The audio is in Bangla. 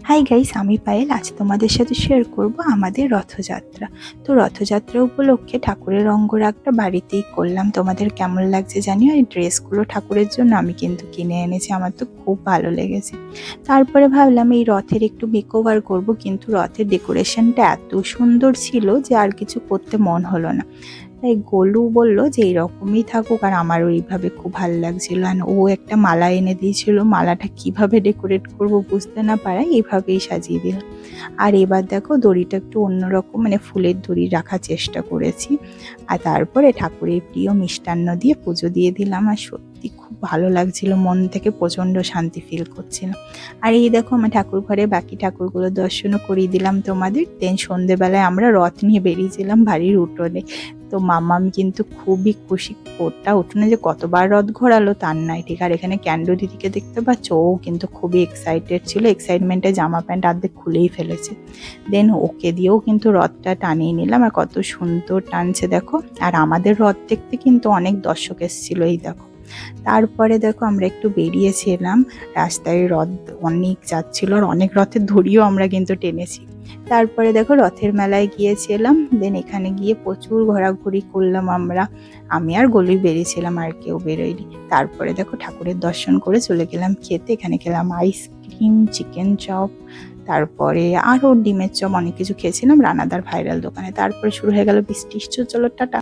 হাই গাইস, আমি পায়েল। আজ তোমাদের সাথে শেয়ার করব আমাদের রথযাত্রা। তো রথযাত্রা উপলক্ষে ঠাকুরের অঙ্গরাগটা বাড়িতেই করলাম। তোমাদের কেমন লাগছে জানিও। এই ড্রেসগুলো ঠাকুরের জন্য আমি কিন্তু কিনে এনেছি, আমার তো খুব ভালো লেগেছে। তারপরে ভাবলাম এই রথের একটু মেকওভার করব, কিন্তু রথের ডেকোরেশনটা এত সুন্দর ছিল যে আর কিছু করতে মন হলো না। তাই গোলু বলল যে এইরকমই থাকুক, আর আমার ওইভাবে খুব ভালো লাগছিল। আর ও একটা মালা এনে দিয়েছিল, মালাটা কিভাবে ডেকোরেট করব বুঝতে না পারায় এইভাবেই সাজিয়ে দিলাম। আর এবার দেখো দড়িটা একটু অন্যরকম, মানে ফুলের দড়ি রাখার চেষ্টা করেছি। আর তারপরে ঠাকুরের প্রিয় মিষ্টান্ন দিয়ে পুজো দিয়ে দিলাম। আর সত্যি খুব ভালো লাগছিল, মন থেকে প্রচণ্ড শান্তি ফিল করছিলাম। আর এই দেখো আমার ঠাকুর ঘরে বাকি ঠাকুরগুলো দর্শনও করিয়ে দিলাম তোমাদের। দেন সন্ধেবেলায় আমরা রথ নিয়ে বেরিয়েছিলাম বাড়ির উঠোনে। তো মাম্মাম কিন্তু খুবই খুশি, ওটা উঠোনে যে কতবার রথ ঘোরালো তার নাই ঠিক। আর এখানে ক্যান্ডো দিদিকে দেখতে পাচ্ছ, ও কিন্তু খুবই এক্সাইটেড ছিল, এক্সাইটমেন্টে জামা প্যান্ট অর্ধেক খুলেই ফেলেছে। দেন ওকে দিয়েও কিন্তু রথটা টানিয়ে নিলাম, আর কত সুন্দর টানছে দেখো। আর আমাদের রথ দেখতে কিন্তু অনেক দর্শক এসেছিল, এই দেখো। তারপরে দেখো আমরা একটু বেরিয়েছিলাম, রাস্তায় রথ অনেক যাচ্ছিল, আর অনেক রথের দড়িও আমরা কিন্তু টেনেছি। তারপরে দেখো রথের মেলায় গিয়েছিলাম। দেন এখানে গিয়ে প্রচুর ঘোরাঘুরি করলাম আমরা, আমি আর গলুই বেরিয়েছিলাম, আর কেউ বেরোয়নি। তারপরে দেখো ঠাকুরের দর্শন করে চলে গেলাম খেতে। এখানে খেলাম আইসক্রিম, চিকেন চপ, তারপরে আরও ডিমের চপ, অনেক কিছু খেয়েছিলাম রানাদার ভাইরাল দোকানে। তারপরে শুরু হয়ে গেল বৃষ্টি। চলো টাটা।